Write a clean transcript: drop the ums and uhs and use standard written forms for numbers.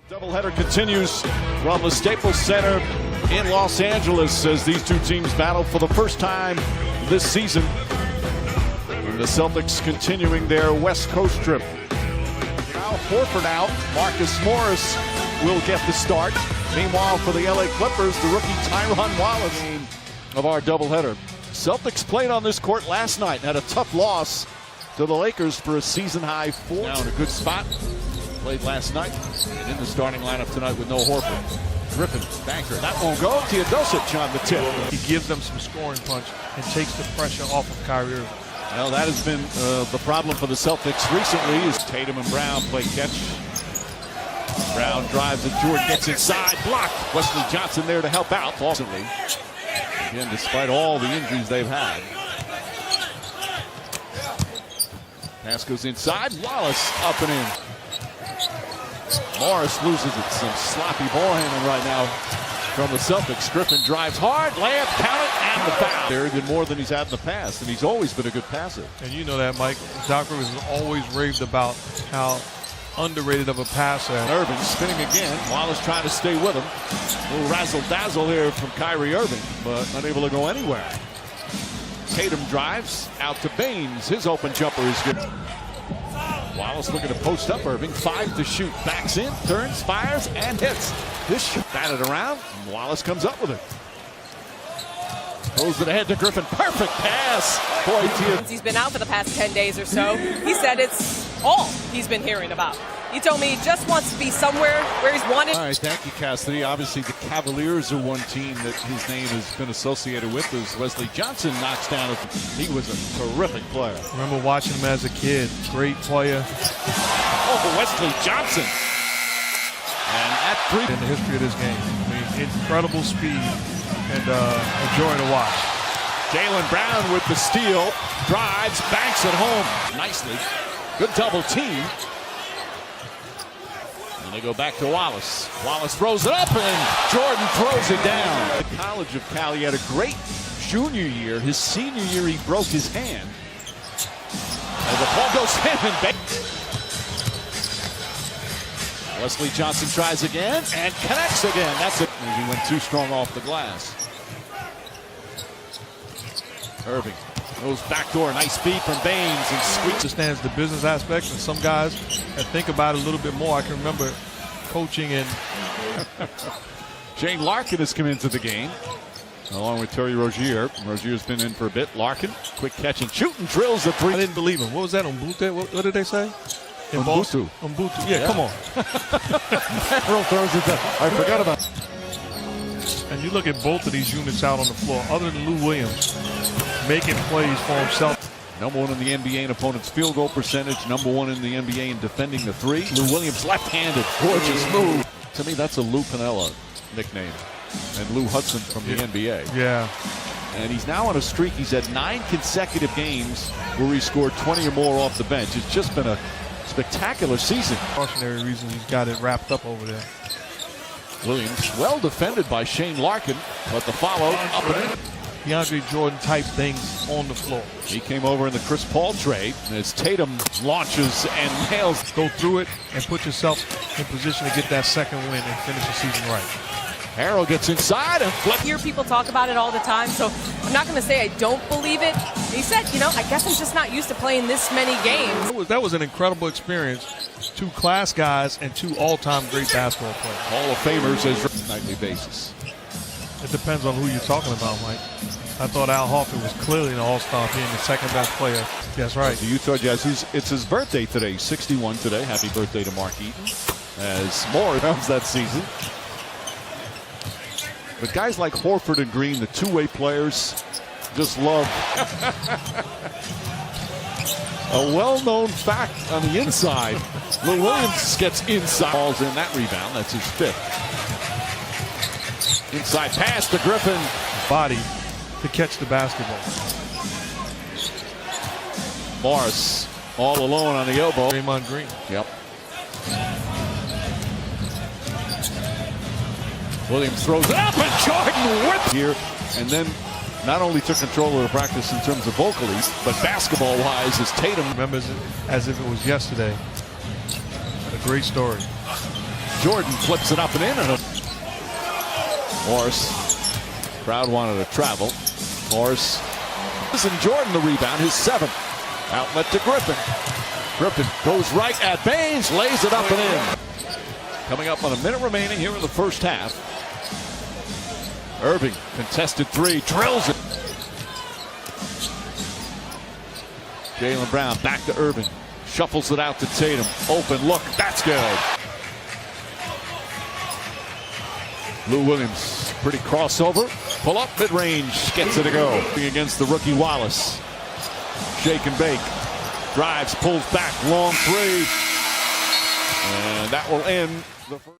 Doubleheader continues from the Staples Center in Los Angeles as these two teams battle for the first time this season. And the Celtics continuing their West Coast trip. Now Horford out. Marcus Morris will get the start. Meanwhile, for the LA Clippers, the rookie Tyron Wallace of our doubleheader. Celtics played on this court last night and had a tough loss to the Lakers for a season-high 4. Now in a good spot. Played last night and in the starting lineup tonight with no Horford. Griffin, banker, that won't go. Teodosic on the tip. He gives them some scoring punch and takes the pressure off of Kyrie Irving. Well, that has been the problem for the Celtics recently is Tatum and Brown play catch. Brown drives and Jordan gets inside, blocked. Wesley Johnson there to help out, possibly. Again, despite all the injuries they've had. Pass goes inside, Wallace up and in. Morris loses it. Some sloppy ball handling right now from the Celtics. Griffin drives hard, layup, count it, and the foul. There even more than he's had in the past, and he's always been a good passer. And you know that, Mike. Doc Rivers has always raved about how underrated of a passer. Irving spinning again. Wallace trying to stay with him. A little razzle-dazzle here from Kyrie Irving, but unable to go anywhere. Tatum drives out to Baines. His open jumper is good. Wallace looking to post up Irving. 5 to shoot. Backs in, turns, fires, and hits. This shot batted around. Wallace comes up with it. Throws it ahead to Griffin. Perfect pass. Boy, he's been out for the past 10 days or so. He said it's all he's been hearing about. He told me he just wants to be somewhere where he's wanted. All right, thank you, Cassidy. Obviously, the Cavaliers are one team that his name has been associated with as Wesley Johnson knocks down. He was a terrific player. Remember watching him as a kid. Great player. Oh, Wesley Johnson. And at 3. In the history of this game. I mean, incredible speed and enjoying to watch. Jaylen Brown with the steal. Drives, banks it home. Nicely. Good double team. And they go back to Wallace. Wallace throws it up, and Jordan throws it down. The College of Cali had a great junior year. His senior year, he broke his hand. And the ball goes in and Wesley Johnson tries again and connects again. That's it. He went too strong off the glass. Irving goes backdoor, nice feed from Baines and squeaks. Understands the business aspect, and some guys that think about it a little bit more. I can remember coaching and Shane Larkin has come into the game along with Terry Rozier. Rozier's been in for a bit. Larkin, quick catch and shoot and drills the 3. I didn't believe him. What was that on Butte? What did they say? In Boston. On Butte. Yeah, come on. Harold throws it down. I forgot about it. And you look at both of these units out on the floor, other than Lou Williams, making plays for himself. Number 1 in the NBA in opponent's field goal percentage. Number 1 in the NBA in defending the 3. Lou Williams left-handed. Gorgeous move. To me, that's a Lou Piniella nickname. And Lou Hudson from the NBA. Yeah. And he's now on a streak. He's had 9 consecutive games where he scored 20 or more off the bench. It's just been a spectacular season. Cautionary reason he's got it wrapped up over there. Williams well defended by Shane Larkin, but the follow up and in. DeAndre Jordan type things on the floor. He came over in the Chris Paul trade as Tatum launches and nails. Go through it and put yourself in position to get that second win and finish the season right. Harrell gets inside and flips. I hear people talk about it all the time, so I'm not going to say I don't believe it. He said, you know, I guess I'm just not used to playing this many games. That was an incredible experience. 2 class guys and 2 all-time great basketball players. Hall of Famers as nightly basis. It depends on who you're talking about, Mike. I thought Al Horford was clearly an all-star, being the second best player. That's right. The Utah Jazz, it's his birthday today, 61 today. Happy birthday to Mark Eaton. As Moore comes that season. But guys like Horford and Green, the two-way players, just love a well-known fact on the inside. Lou Williams gets inside. Balls in that rebound. That's his 5th. Inside pass to Griffin. Body to catch the basketball. Morris all alone on the elbow. Draymond Green. Yep. Williams throws it up and Jordan whips here, and then not only took control of the practice in terms of vocally, but basketball-wise as Tatum remembers it as if it was yesterday. What a great story. Jordan flips it up and in. And Morris. Crowd wanted to travel. Morris. And Jordan the rebound, his 7th. Outlet to Griffin. Griffin goes right at Baines, lays it up and in. Coming up on a minute remaining here in the first half. Irving, contested 3, drills it. Jaylen Brown back to Irving. Shuffles it out to Tatum. Open look, that's good. Lou Williams, pretty crossover. Pull up mid-range, gets it to go. Against the rookie Wallace. Shake and bake. Drives, pulls back, long 3. And that will end the first.